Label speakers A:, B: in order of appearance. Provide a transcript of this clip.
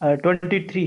A: 23.